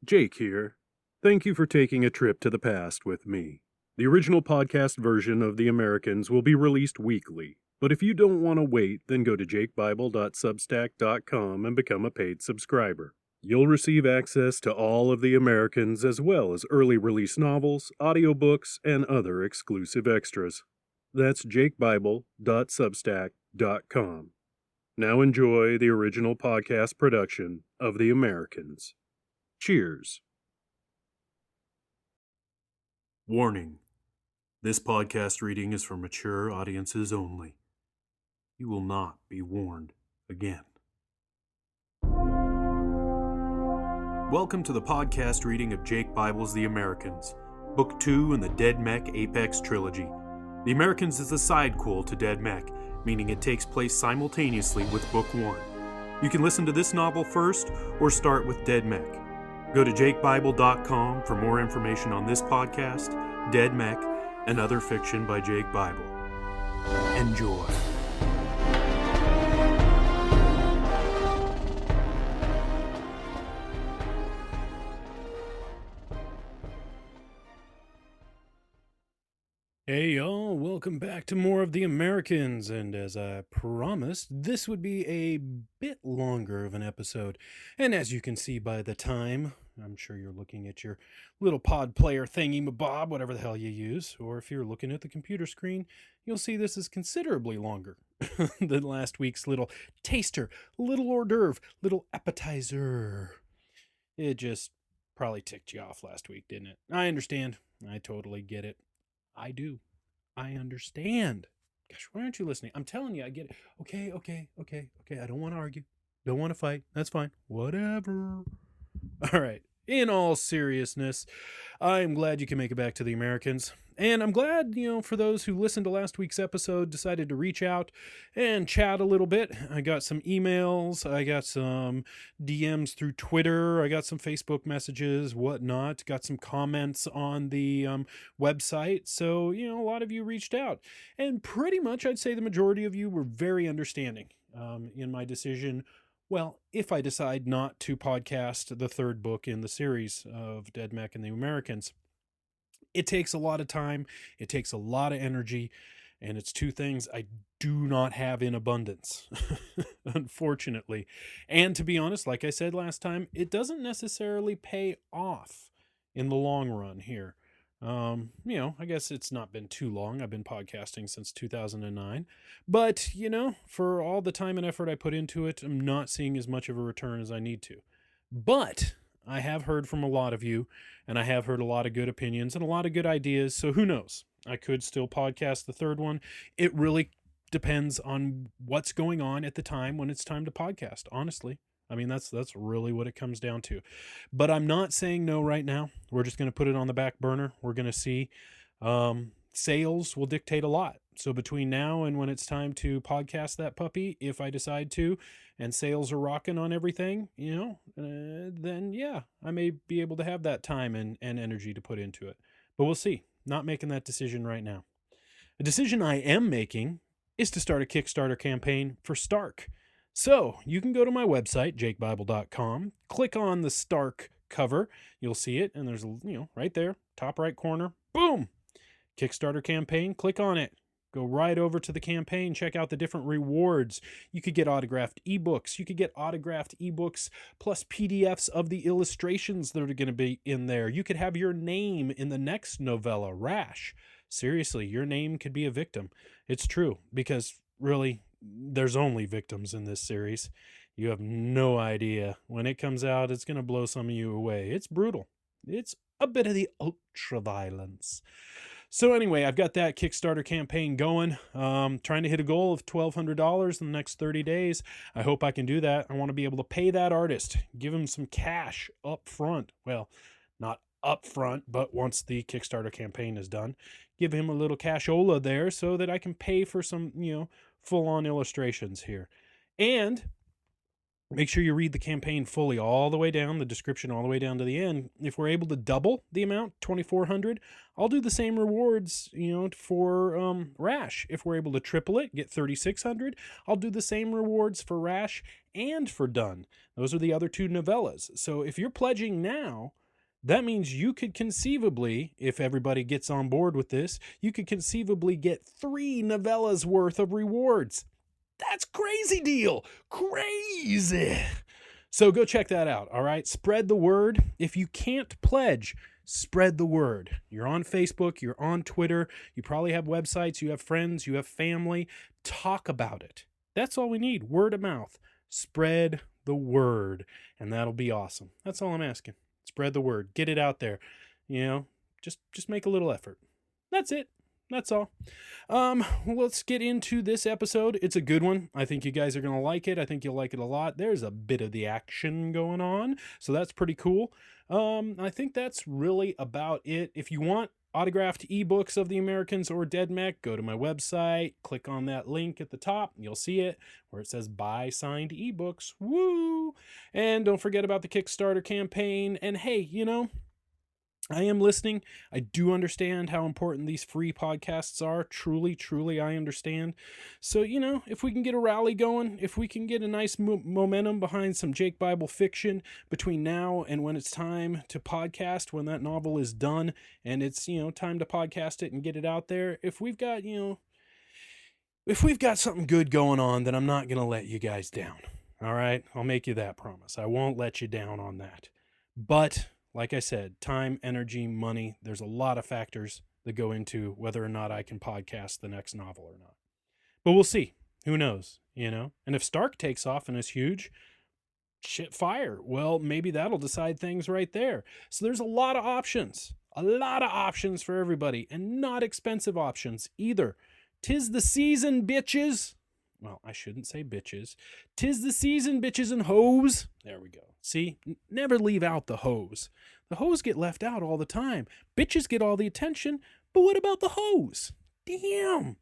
Jake here. Thank you for taking a trip to the past with me. The original podcast version of The Americans will be released weekly, but if you don't want to wait, then go to jakebible.substack.com and become a paid subscriber. You'll receive access to all of The Americans as well as early release novels, audiobooks, and other exclusive extras. That's jakebible.substack.com. Now enjoy the original podcast production of The Americans. Cheers. Warning. This podcast reading is for mature audiences only. You will not be warned again. Welcome to the podcast reading of Jake Bible's The Americans, Book 2 in the Dead Mech Apex Trilogy. The Americans is a sidequel to Dead Mech, meaning it takes place simultaneously with Book 1. You can listen to this novel first or start with Dead Mech. Go to jakebible.com for more information on this podcast, Dead Mech, and other fiction by Jake Bible. Enjoy. Hey y'all, welcome back to more of The Americans, and as I promised, this would be a bit longer of an episode, and as you can see by the time, I'm sure you're looking at your little pod player thingy-mabob, whatever the hell you use, or if you're looking at the computer screen, you'll see this is considerably longer than last week's little taster, little hors d'oeuvre, little appetizer. It just probably ticked you off last week, didn't it? I understand. I totally get it. I do. I understand. Gosh, why aren't you listening? I'm telling you, I get it. Okay. I don't want to argue. Don't want to fight. That's fine. Whatever. All right. In all seriousness, I'm glad you can make it back to The Americans. And I'm glad, for those who listened to last week's episode, decided to reach out and chat a little bit. I got some emails. I got some DMs through Twitter. I got some Facebook messages, whatnot. Got some comments on the website. So, a lot of you reached out. And pretty much, I'd say the majority of you were very understanding in my decision. Well, if I decide not to podcast the third book in the series of Dead Mech and The Americans, it takes a lot of time, it takes a lot of energy, and it's two things I do not have in abundance, unfortunately. And to be honest, like I said last time, it doesn't necessarily pay off in the long run here. I guess it's not been too long. I've been podcasting since 2009. But, for all the time and effort I put into it, I'm not seeing as much of a return as I need to. But I have heard from a lot of you, and I have heard a lot of good opinions and a lot of good ideas. So who knows? I could still podcast the third one. It really depends on what's going on at the time when it's time to podcast, honestly. I mean, that's really what it comes down to. But I'm not saying no right now. We're just going to put it on the back burner. We're going to see. Sales will dictate a lot. So between now and when it's time to podcast that puppy, if I decide to, and sales are rocking on everything, then yeah, I may be able to have that time and energy to put into it. But we'll see. Not making that decision right now. A decision I am making is to start a Kickstarter campaign for Stark. So you can go to my website, jakebible.com, click on the Stark cover. You'll see it, and there's, right there, top right corner, boom, Kickstarter campaign, click on it. Go right over to the campaign, check out the different rewards. You could get autographed ebooks. You could get autographed ebooks plus PDFs of the illustrations that are going to be in there. You could have your name in the next novella, Rash. Seriously, your name could be a victim. It's true, because really, there's only victims in this series. You have no idea. When it comes out, it's going to blow some of you away. It's brutal. It's a bit of the ultra violence. So anyway, I've got that Kickstarter campaign going. Trying to hit a goal of $1,200 in the next 30 days. I hope I can do that. I want to be able to pay that artist, give him some cash up front. Well, not up front, but once the Kickstarter campaign is done, give him a little cashola there so that I can pay for some, full-on illustrations here. And Make sure you read the campaign fully all the way down, the description all the way down to the end. If we're able to double the amount, 2,400, I'll do the same rewards, for Rash. If we're able to triple it, get 3,600, I'll do the same rewards for Rash and for Done. Those are the other two novellas. So if you're pledging now, that means you could conceivably, if everybody gets on board with this, you could conceivably get 3 novellas worth of rewards. That's crazy deal. Crazy. So go check that out. All right. Spread the word. If you can't pledge, spread the word. You're on Facebook, you're on Twitter, you probably have websites, you have friends, you have family. Talk about it. That's all we need. Word of mouth. Spread the word. And that'll be awesome. That's all I'm asking. Spread the word. Get it out there. Just make a little effort. That's it. That's all. Let's get into this episode. It's a good one. I think you guys are going to like it. I think you'll like it a lot. There's a bit of the action going on, so that's pretty cool. I think that's really about it. If you want autographed ebooks of The Americans or Dead Mech, go to my website, click on that link at the top, you'll see it where it says buy signed ebooks. Woo! And don't forget about the Kickstarter campaign. And hey, I am listening. I do understand how important these free podcasts are. Truly, truly, I understand. So, if we can get a rally going, if we can get a nice momentum behind some Jake Bible fiction between now and when it's time to podcast, when that novel is done and it's, time to podcast it and get it out there. If we've got something good going on, then I'm not going to let you guys down. All right. I'll make you that promise. I won't let you down on that. But like I said, time, energy, money, there's a lot of factors that go into whether or not I can podcast the next novel or not. But we'll see. Who knows, And if Stark takes off and is huge, shit fire. Well, maybe that'll decide things right there. So there's a lot of options. A lot of options for everybody, and not expensive options either. 'Tis the season, bitches. Well, I shouldn't say bitches. 'Tis the season, bitches and hoes. There we go. See? Never leave out the hoes. The hoes get left out all the time. Bitches get all the attention, but what about the hoes? Damn.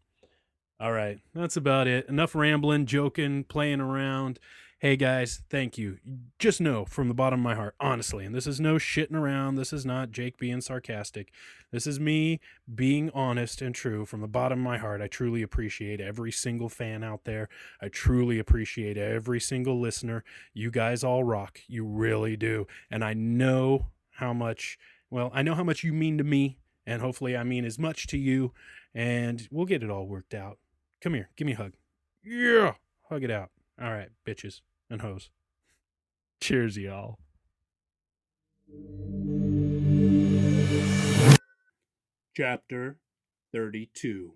All right, that's about it. Enough rambling, joking, playing around. Hey guys, thank you. Just know from the bottom of my heart, honestly, and this is no shitting around. This is not Jake being sarcastic. This is me being honest and true from the bottom of my heart. I truly appreciate every single fan out there. I truly appreciate every single listener. You guys all rock. You really do. And I know how much you mean to me, and hopefully I mean as much to you, and we'll get it all worked out. Come here, give me a hug. Yeah, hug it out. All right, bitches and hoes. Cheers, y'all. Chapter 32.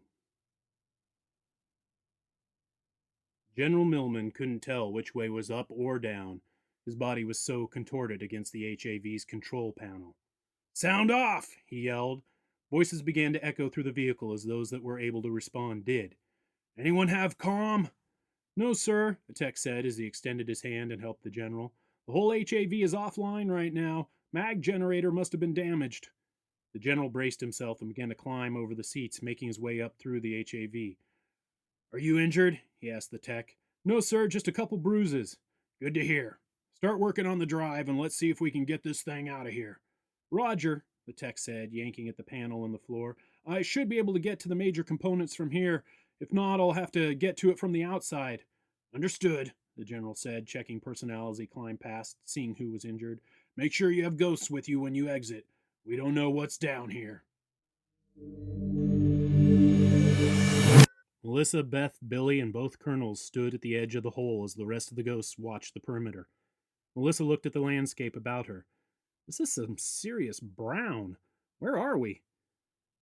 General Millman couldn't tell which way was up or down. His body was so contorted against the HAV's control panel. "Sound off!" he yelled. Voices began to echo through the vehicle as those that were able to respond did. "Anyone have comm?" "No, sir," the tech said as he extended his hand and helped the general. "The whole HAV is offline right now. Mag generator must have been damaged." The general braced himself and began to climb over the seats, making his way up through the HAV. "Are you injured?" he asked the tech. "No, sir, just a couple bruises." "Good to hear. Start working on the drive and let's see if we can get this thing out of here." "Roger," the tech said, yanking at the panel on the floor. "I should be able to get to the major components from here. If not, I'll have to get to it from the outside." "Understood," the general said, checking personnel as he climbed past, seeing who was injured. "Make sure you have ghosts with you when you exit. We don't know what's down here." Melissa, Beth, Billy, and both colonels stood at the edge of the hole as the rest of the ghosts watched the perimeter. Melissa looked at the landscape about her. "This is some serious brown. Where are we?"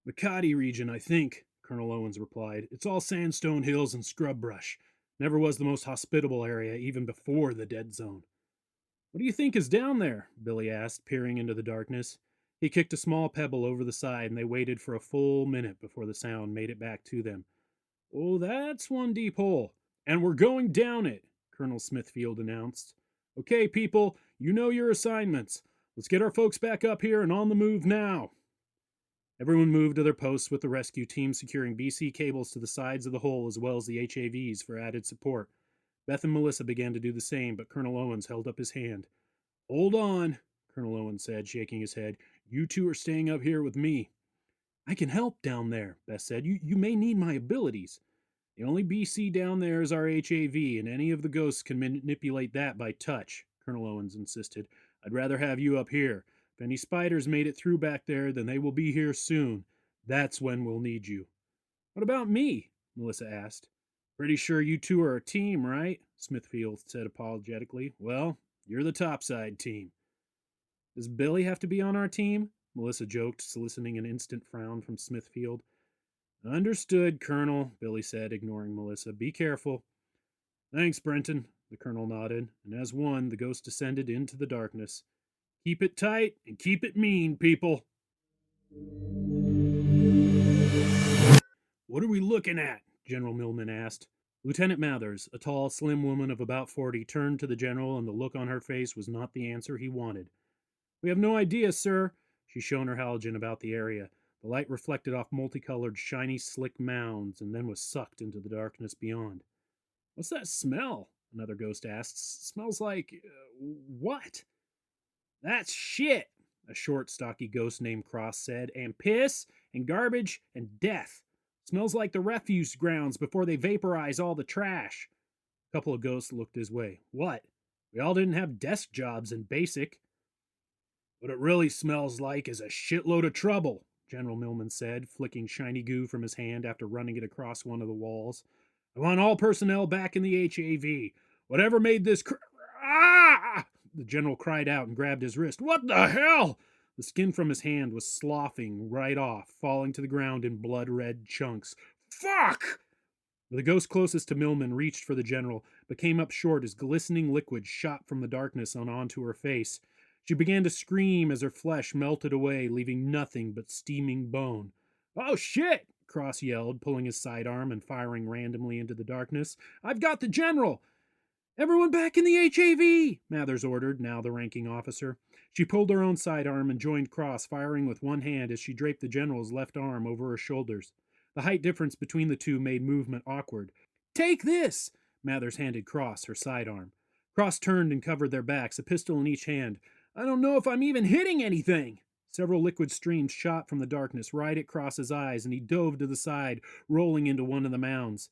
"Makati region, I think," Colonel Owens replied. "It's all sandstone hills and scrub brush. Never was the most hospitable area, even before the dead zone." "What do you think is down there?" Billy asked, peering into the darkness. He kicked a small pebble over the side, and they waited for a full minute before the sound made it back to them. "Oh, that's one deep hole. And we're going down it," Colonel Smithfield announced. "Okay, people, you know your assignments. Let's get our folks back up here and on the move now." Everyone moved to their posts with the rescue team securing BC cables to the sides of the hole as well as the HAVs for added support. Beth and Melissa began to do the same, but Colonel Owens held up his hand. Hold on, Colonel Owens said, shaking his head. You two are staying up here with me. I can help down there, Beth said. You may need my abilities. The only BC down there is our HAV, and any of the ghosts can manipulate that by touch, Colonel Owens insisted. I'd rather have you up here. If any spiders made it through back there, then they will be here soon. That's when we'll need you. What about me? Melissa asked. Pretty sure you two are a team, right? Smithfield said apologetically. Well, you're the topside team. Does Billy have to be on our team? Melissa joked, soliciting an instant frown from Smithfield. Understood, Colonel, Billy said, ignoring Melissa. Be careful. Thanks, Brenton, the Colonel nodded, and as one, the ghost descended into the darkness. Keep it tight and keep it mean, people. What are we looking at? General Millman asked. Lieutenant Mathers, a tall, slim woman of about 40, turned to the general, and the look on her face was not the answer he wanted. We have no idea, sir. She shone her halogen about the area. The light reflected off multicolored, shiny, slick mounds, and then was sucked into the darkness beyond. What's that smell? Another ghost asked. Smells like... what? That's shit, a short, stocky ghost named Cross said, and piss, and garbage, and death. Smells like the refuse grounds before they vaporize all the trash. A couple of ghosts looked his way. What? We all didn't have desk jobs in basic. What it really smells like is a shitload of trouble, General Millman said, flicking shiny goo from his hand after running it across one of the walls. I want all personnel back in the HAV. Whatever made this Ah! The general cried out and grabbed his wrist. What the hell? The skin from his hand was sloughing right off, falling to the ground in blood-red chunks. Fuck! The ghost closest to Millman reached for the general, but came up short as glistening liquid shot from the darkness and onto her face. She began to scream as her flesh melted away, leaving nothing but steaming bone. Oh, shit! Cross yelled, pulling his sidearm and firing randomly into the darkness. I've got the general! Everyone back in the HAV! Mathers ordered, now the ranking officer. She pulled her own sidearm and joined Cross, firing with one hand as she draped the general's left arm over her shoulders. The height difference between the two made movement awkward. Take this! Mathers handed Cross her sidearm. Cross turned and covered their backs, a pistol in each hand. I don't know if I'm even hitting anything! Several liquid streams shot from the darkness right at Cross's eyes, and he dove to the side, rolling into one of the mounds.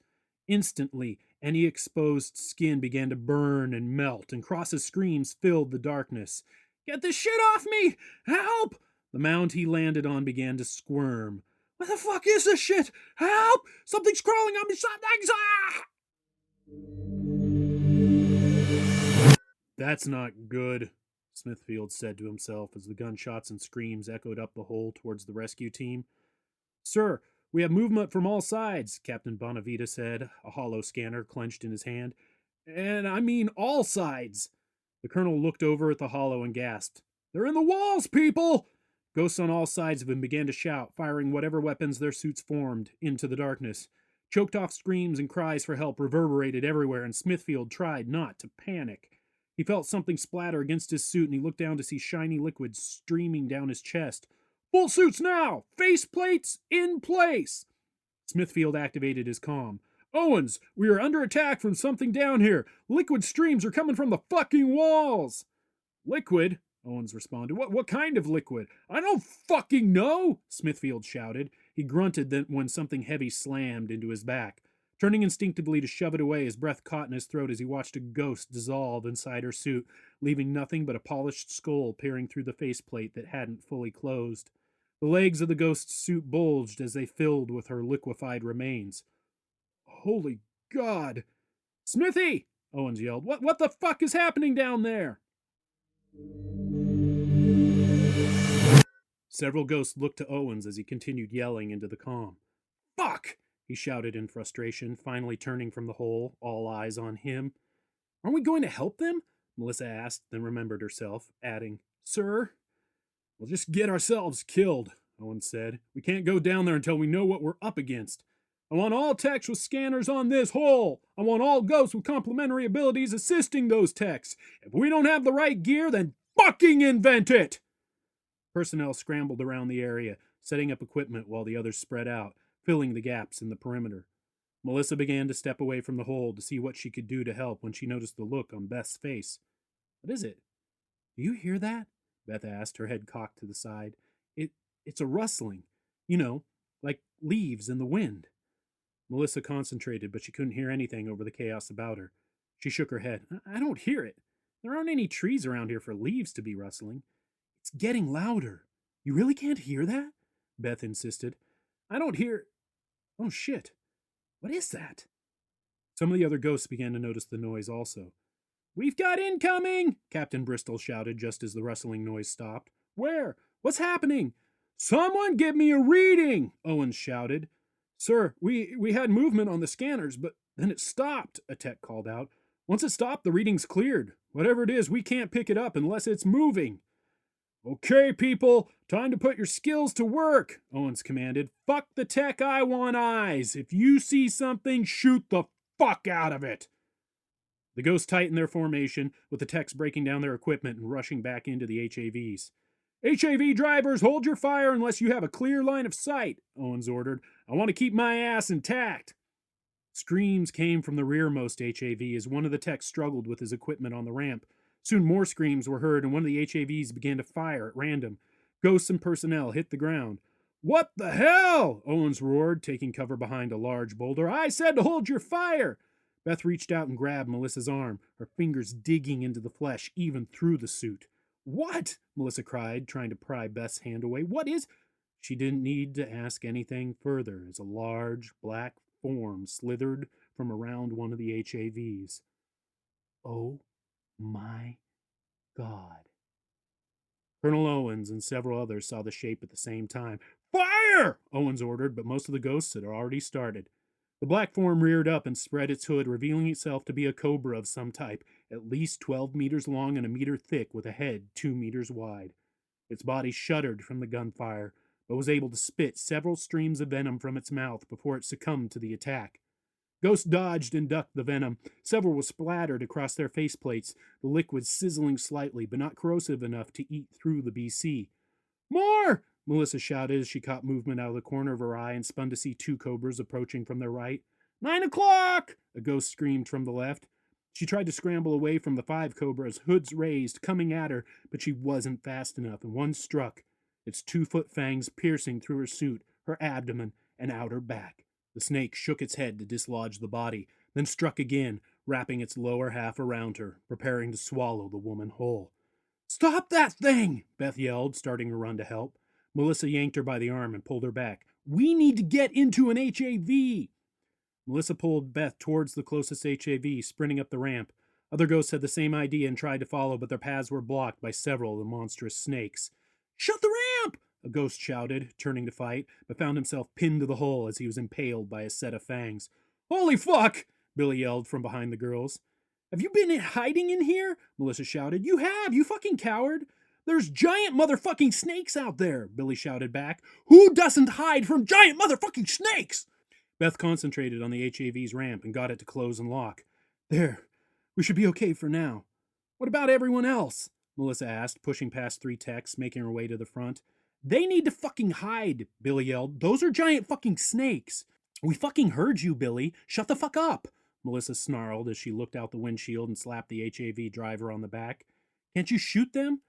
Instantly, any exposed skin began to burn and melt, and Cross's screams filled the darkness. Get this shit off me! Help! The mound he landed on began to squirm. What the fuck is this shit? Help! Something's crawling on me! Something's... Ah! That's not good, Smithfield said to himself as the gunshots and screams echoed up the hole towards the rescue team. Sir, we have movement from all sides, Captain Bonavita said, a hollow scanner clenched in his hand. And I mean all sides. The colonel looked over at the hollow and gasped. They're in the walls, people! Ghosts on all sides of him began to shout, firing whatever weapons their suits formed into the darkness. Choked off screams and cries for help reverberated everywhere, and Smithfield tried not to panic. He felt something splatter against his suit, and he looked down to see shiny liquid streaming down his chest. Full suits now! Face plates in place! Smithfield activated his comm. Owens, we are under attack from something down here. Liquid streams are coming from the fucking walls. Liquid? Owens responded. What kind of liquid? I don't fucking know, Smithfield shouted. He grunted then when something heavy slammed into his back. Turning instinctively to shove it away, his breath caught in his throat as he watched a ghost dissolve inside her suit, leaving nothing but a polished skull peering through the faceplate that hadn't fully closed. The legs of the ghost's suit bulged as they filled with her liquefied remains. Holy God! Smithy! Owens yelled. What the fuck is happening down there? Several ghosts looked to Owens as he continued yelling into the comm. Fuck! He shouted in frustration, finally turning from the hole, all eyes on him. Aren't we going to help them? Melissa asked, then remembered herself, adding, Sir? We'll just get ourselves killed, Owens said. We can't go down there until we know what we're up against. I want all techs with scanners on this hole. I want all ghosts with complementary abilities assisting those techs. If we don't have the right gear, then fucking invent it! Personnel scrambled around the area, setting up equipment while the others spread out, filling the gaps in the perimeter. Melissa began to step away from the hole to see what she could do to help when she noticed the look on Beth's face. What is it? Do you hear that? Beth asked, her head cocked to the side. It it's a rustling. You know, like leaves in the wind. Melissa concentrated, but she couldn't hear anything over the chaos about her. She shook her head. I don't hear it. There aren't any trees around here for leaves to be rustling. It's getting louder. You really can't hear that? Beth insisted. I don't hear. Oh shit. What is that? Some of the other ghosts began to notice the noise also. We've got incoming! Captain Bristol shouted just as the rustling noise stopped. Where? What's happening? Someone give me a reading! Owens shouted. Sir, we had movement on the scanners, but then it stopped, a tech called out. Once it stopped, the reading's cleared. Whatever it is, we can't pick it up unless it's moving. Okay, people, time to put your skills to work, Owens commanded. Fuck the tech, I want eyes. If you see something, shoot the fuck out of it. The ghosts tightened their formation, with the techs breaking down their equipment and rushing back into the HAVs. HAV drivers, hold your fire unless you have a clear line of sight, Owens ordered. I want to keep my ass intact. Screams came from the rearmost HAV as one of the techs struggled with his equipment on the ramp. Soon more screams were heard and one of the HAVs began to fire at random. Ghosts and personnel hit the ground. What the hell? Owens roared, taking cover behind a large boulder. I said to hold your fire! Beth reached out and grabbed Melissa's arm, her fingers digging into the flesh even through the suit. What? Melissa cried, trying to pry Beth's hand away. What is... She didn't need to ask anything further as a large, black form slithered from around one of the HAVs. Oh my God. Colonel Owens and several others saw the shape at the same time. Fire! Owens ordered, but most of the ghosts had already started. The black form reared up and spread its hood, revealing itself to be a cobra of some type, at least 12 meters long and a meter thick, with a head 2 meters wide. Its body shuddered from the gunfire, but was able to spit several streams of venom from its mouth before it succumbed to the attack. Ghosts dodged and ducked the venom. Several were splattered across their faceplates, the liquid sizzling slightly, but not corrosive enough to eat through the BC. More! Melissa shouted as she caught movement out of the corner of her eye and spun to see 2 cobras approaching from their right. 9 o'clock! A ghost screamed from the left. She tried to scramble away from the 5 cobras, hoods raised, coming at her, but she wasn't fast enough, and one struck, its 2-foot fangs piercing through her suit, her abdomen, and out her back. The snake shook its head to dislodge the body, then struck again, wrapping its lower half around her, preparing to swallow the woman whole. Stop that thing! Beth yelled, starting to run to help. Melissa yanked her by the arm and pulled her back. We need to get into an HAV! Melissa pulled Beth towards the closest HAV, sprinting up the ramp. Other ghosts had the same idea and tried to follow, but their paths were blocked by several of the monstrous snakes. Shut the ramp! A ghost shouted, turning to fight, but found himself pinned to the hull as he was impaled by a set of fangs. Holy fuck! Billy yelled from behind the girls. Have you been hiding in here? Melissa shouted. You have, you fucking coward! There's giant motherfucking snakes out there, Billy shouted back. Who doesn't hide from giant motherfucking snakes? Beth concentrated on the HAV's ramp and got it to close and lock. There, we should be okay for now. What about everyone else? Melissa asked, pushing past 3 techs, making her way to the front. They need to fucking hide, Billy yelled. Those are giant fucking snakes. We fucking heard you, Billy. Shut the fuck up, Melissa snarled as she looked out the windshield and slapped the HAV driver on the back. Can't you shoot them?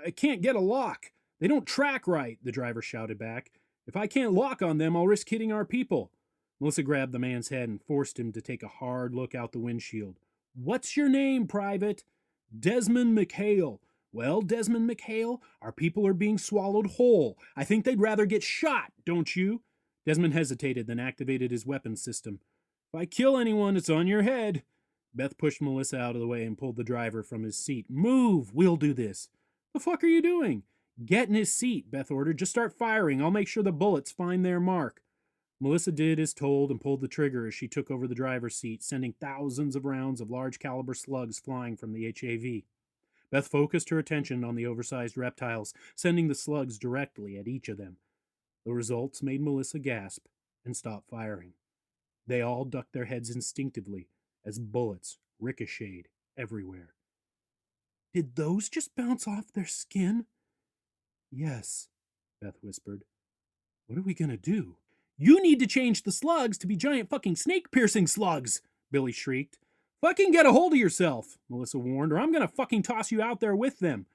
I can't get a lock. They don't track right, the driver shouted back. If I can't lock on them, I'll risk hitting our people. Melissa grabbed the man's head and forced him to take a hard look out the windshield. What's your name, Private? Desmond McHale. Well, Desmond McHale, our people are being swallowed whole. I think they'd rather get shot, don't you? Desmond hesitated, then activated his weapons system. If I kill anyone, it's on your head. Beth pushed Melissa out of the way and pulled the driver from his seat. Move! We'll do this. The fuck are you doing? Get in his seat, Beth ordered. Just start firing. I'll make sure the bullets find their mark. Melissa did as told and pulled the trigger as she took over the driver's seat, sending thousands of rounds of large caliber slugs flying from the HAV. Beth focused her attention on the oversized reptiles, sending the slugs directly at each of them. The results made Melissa gasp and stop firing. They all ducked their heads instinctively as bullets ricocheted everywhere. Did those just bounce off their skin? Yes, Beth whispered. What are we going to do? You need to change the slugs to be giant fucking snake-piercing slugs, Billy shrieked. Fucking get a hold of yourself, Melissa warned, or I'm gonna fucking toss you out there with them.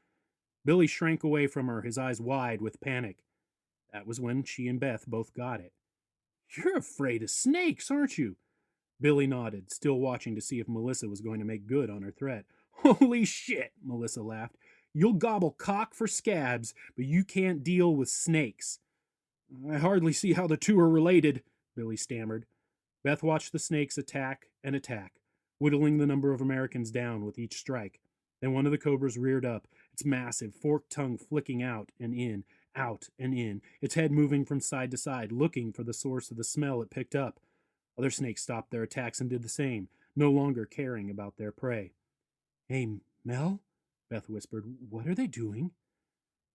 Billy shrank away from her, his eyes wide with panic. That was when she and Beth both got it. You're afraid of snakes, aren't you? Billy nodded, still watching to see if Melissa was going to make good on her threat. Holy shit, Melissa laughed. You'll gobble cock for scabs, but you can't deal with snakes. I hardly see how the two are related, Billy stammered. Beth watched the snakes attack and attack, whittling the number of Americans down with each strike. Then one of the cobras reared up, its massive forked tongue flicking out and in, out and in, its head moving from side to side, looking for the source of the smell it picked up. Other snakes stopped their attacks and did the same, no longer caring about their prey. Hey, Mel? Beth whispered. What are they doing?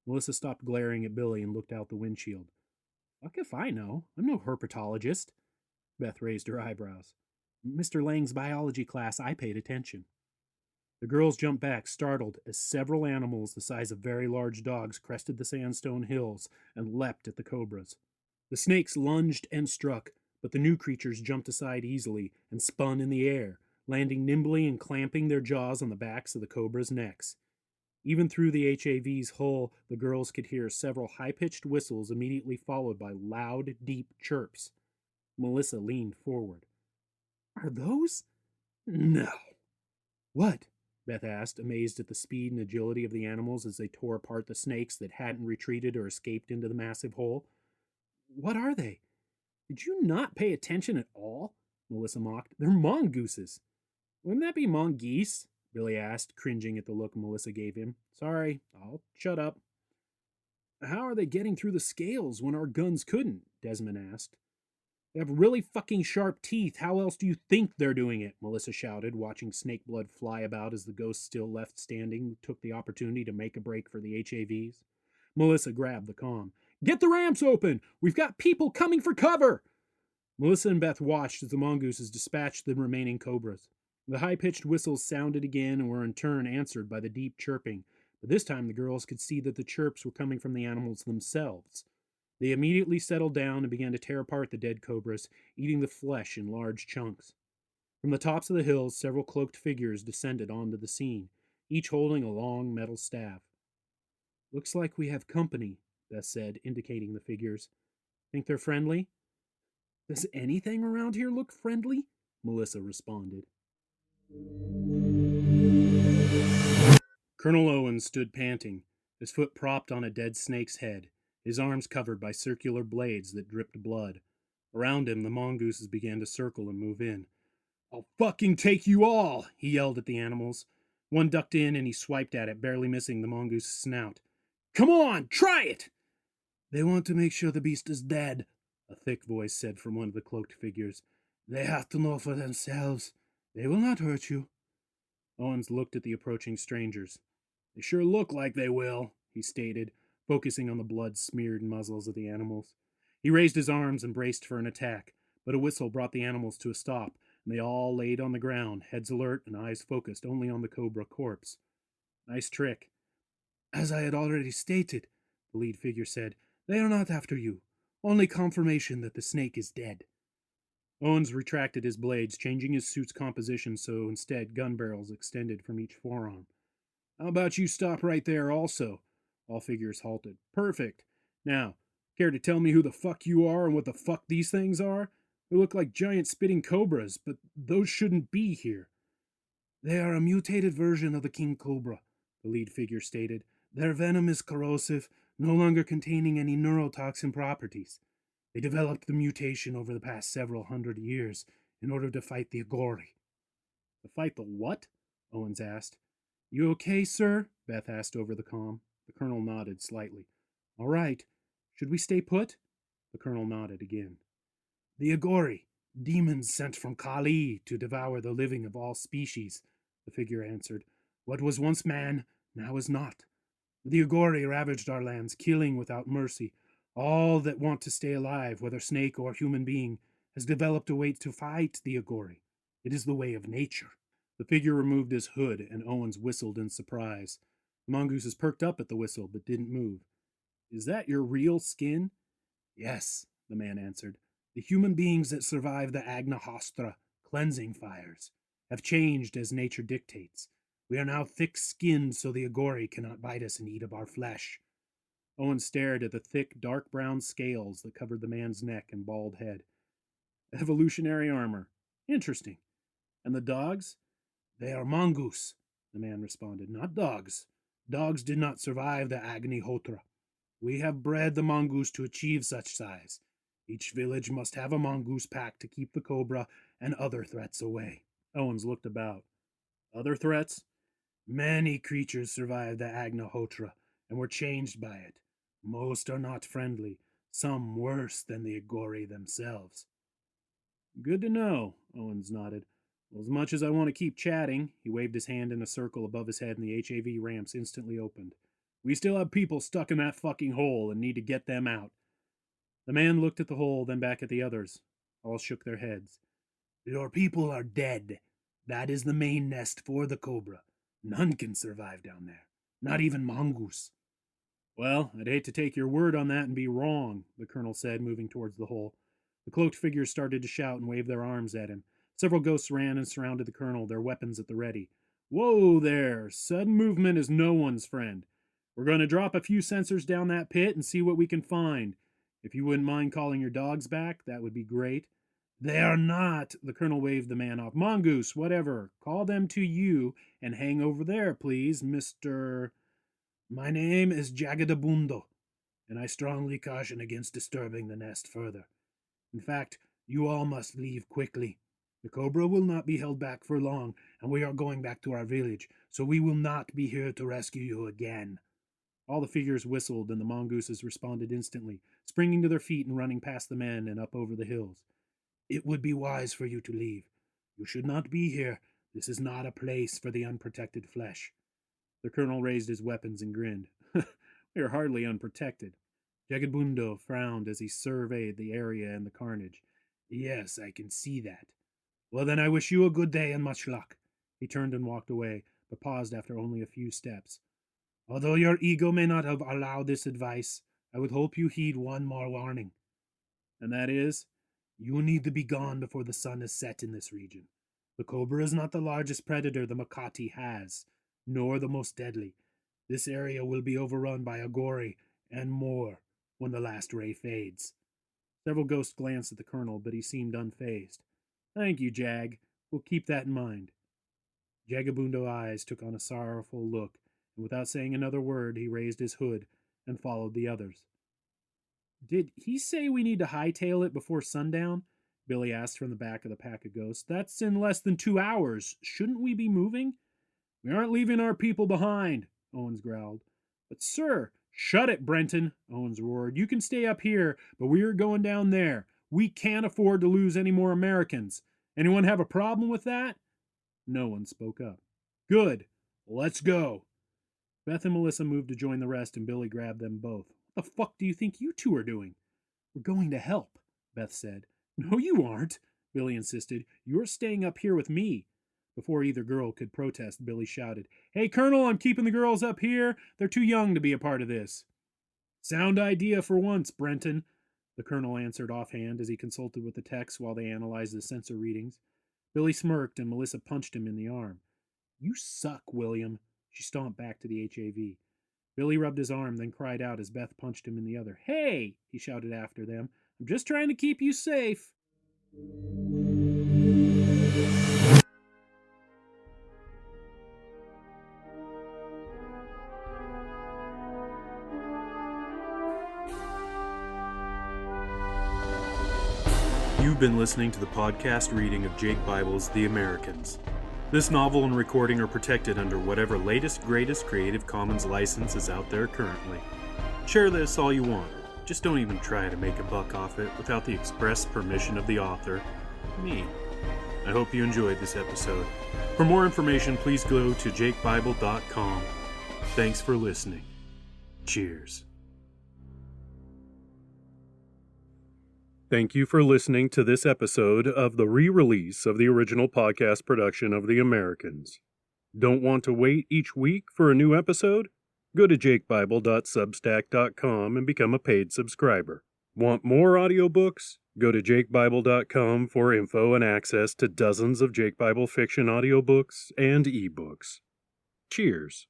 Melissa stopped glaring at Billy and looked out the windshield. Fuck if I know. I'm no herpetologist. Beth raised her eyebrows. Mr. Lang's biology class, I paid attention. The girls jumped back, startled, as several animals the size of very large dogs crested the sandstone hills and leapt at the cobras. The snakes lunged and struck, but the new creatures jumped aside easily and spun in the air, landing nimbly and clamping their jaws on the backs of the cobras' necks. Even through the HAV's hull, the girls could hear several high-pitched whistles immediately followed by loud, deep chirps. Melissa leaned forward. Are those? No. What? Beth asked, amazed at the speed and agility of the animals as they tore apart the snakes that hadn't retreated or escaped into the massive hole. What are they? Did you not pay attention at all? Melissa mocked. They're mongooses. Wouldn't that be mongoose? Billy asked, cringing at the look Melissa gave him. Sorry, I'll shut up. How are they getting through the scales when our guns couldn't? Desmond asked. They have really fucking sharp teeth. How else do you think they're doing it? Melissa shouted, watching snake blood fly about as the ghosts still left standing took the opportunity to make a break for the HAVs. Melissa grabbed the comm. Get the ramps open! We've got people coming for cover! Melissa and Beth watched as the mongooses dispatched the remaining cobras. The high-pitched whistles sounded again and were in turn answered by the deep chirping, but this time the girls could see that the chirps were coming from the animals themselves. They immediately settled down and began to tear apart the dead cobras, eating the flesh in large chunks. From the tops of the hills, several cloaked figures descended onto the scene, each holding a long metal staff. Looks like we have company, Beth said, indicating the figures. Think they're friendly? Does anything around here look friendly? Melissa responded. Colonel Owens stood panting, his foot propped on a dead snake's head, his arms covered by circular blades that dripped blood. Around him, the mongooses began to circle and move in. I'll fucking take you all, he yelled at the animals. One ducked in and he swiped at it, barely missing the mongoose's snout. Come on, try it! They want to make sure the beast is dead, a thick voice said from one of the cloaked figures. They have to know for themselves. They will not hurt you. Owens looked at the approaching strangers. They sure look like they will, he stated, focusing on the blood-smeared muzzles of the animals. He raised his arms and braced for an attack, but a whistle brought the animals to a stop, and they all laid on the ground, heads alert and eyes focused only on the cobra corpse. Nice trick. As I had already stated, the lead figure said, they are not after you. Only confirmation that the snake is dead. Owens retracted his blades, changing his suit's composition so instead gun barrels extended from each forearm. How about you stop right there also? All figures halted. Perfect. Now, care to tell me who the fuck you are and what the fuck these things are? They look like giant spitting cobras, but those shouldn't be here. They are a mutated version of the king cobra, the lead figure stated. Their venom is corrosive, no longer containing any neurotoxin properties. They developed the mutation over the past several hundred years in order to fight the Agori. To fight the what? Owens asked. You okay, sir? Beth asked over the comm. The colonel nodded slightly. All right. Should we stay put? The colonel nodded again. The Agori, demons sent from Kali to devour the living of all species, the figure answered. What was once man, now is not. The Agori ravaged our lands, killing without mercy. All that want to stay alive, whether snake or human being, has developed a way to fight the Agori. It is the way of nature. The figure removed his hood, and Owens whistled in surprise. The mongooses perked up at the whistle, but didn't move. Is that your real skin? Yes, the man answered. The human beings that survive the Agnihostra cleansing fires have changed as nature dictates. We are now thick-skinned so the Agori cannot bite us and eat of our flesh. Owen stared at the thick, dark brown scales that covered the man's neck and bald head. Evolutionary armor. Interesting. And the dogs? They are mongoose, the man responded. Not dogs. Dogs did not survive the Agnihotra. We have bred the mongoose to achieve such size. Each village must have a mongoose pack to keep the cobra and other threats away. Owens looked about. Other threats? Many creatures survived the Agnihotra and were changed by it. Most are not friendly, some worse than the Agori themselves. Good to know, Owens nodded. Well, as much as I want to keep chatting, he waved his hand in a circle above his head and the HAV ramps instantly opened. We still have people stuck in that fucking hole and need to get them out. The man looked at the hole, then back at the others. All shook their heads. Your people are dead. That is the main nest for the cobra. None can survive down there. Not even mongoose. Well, I'd hate to take your word on that and be wrong, the colonel said, moving towards the hole. The cloaked figures started to shout and wave their arms at him. Several ghosts ran and surrounded the colonel, their weapons at the ready. Whoa there! Sudden movement is no one's friend. We're going to drop a few sensors down that pit and see what we can find. If you wouldn't mind calling your dogs back, that would be great. They are not, the colonel waved the man off. Mongoose, whatever. Call them to you and hang over there, please, Mr. My name is Jagadabundo, and I strongly caution against disturbing the nest further. In fact, you all must leave quickly. The cobra will not be held back for long, and we are going back to our village, so we will not be here to rescue you again. All the figures whistled, and the mongooses responded instantly, springing to their feet and running past the men and up over the hills. It would be wise for you to leave. You should not be here. This is not a place for the unprotected flesh. The colonel raised his weapons and grinned. We are hardly unprotected. Jagabundo frowned as he surveyed the area and the carnage. Yes, I can see that. Well, then I wish you a good day and much luck. He turned and walked away, but paused after only a few steps. Although your ego may not have allowed this advice, I would hope you heed one more warning. And that is, you need to be gone before the sun is set in this region. The cobra is not the largest predator the Makati has, nor the most deadly. This area will be overrun by Agori and more when the last ray fades. Several ghosts glanced at the colonel, but he seemed unfazed. Thank you, Jag. We'll keep that in mind. Jagabundo's eyes took on a sorrowful look, and without saying another word, he raised his hood and followed the others. Did he say we need to hightail it before sundown? Billy asked from the back of the pack of ghosts. That's in less than 2 hours. Shouldn't we be moving? We aren't leaving our people behind, Owens growled. But sir, shut it, Brenton, Owens roared. You can stay up here, but we are going down there. We can't afford to lose any more Americans. Anyone have a problem with that? No one spoke up. Good. Let's go. Beth and Melissa moved to join the rest, and Billy grabbed them both. What the fuck do you think you two are doing? We're going to help, Beth said. No, you aren't, Billy insisted. You're staying up here with me. Before either girl could protest, Billy shouted, Hey, Colonel, I'm keeping the girls up here. They're too young to be a part of this. Sound idea for once, Brenton, the colonel answered offhand as he consulted with the techs while they analyzed the sensor readings. Billy smirked, and Melissa punched him in the arm. You suck, William. She stomped back to the HAV. Billy rubbed his arm, then cried out as Beth punched him in the other. Hey, he shouted after them. I'm just trying to keep you safe. You've been listening to the podcast reading of Jake Bible's The Americans. This novel and recording are protected under whatever latest, greatest Creative Commons license is out there currently. Share this all you want. Just don't even try to make a buck off it without the express permission of the author, me. I hope you enjoyed this episode. For more information, please go to jakebible.com. Thanks for listening. Cheers. Thank you for listening to this episode of the re-release of the original podcast production of The Americans. Don't want to wait each week for a new episode? Go to jakebible.substack.com and become a paid subscriber. Want more audiobooks? Go to jakebible.com for info and access to dozens of Jake Bible fiction audiobooks and ebooks. Cheers.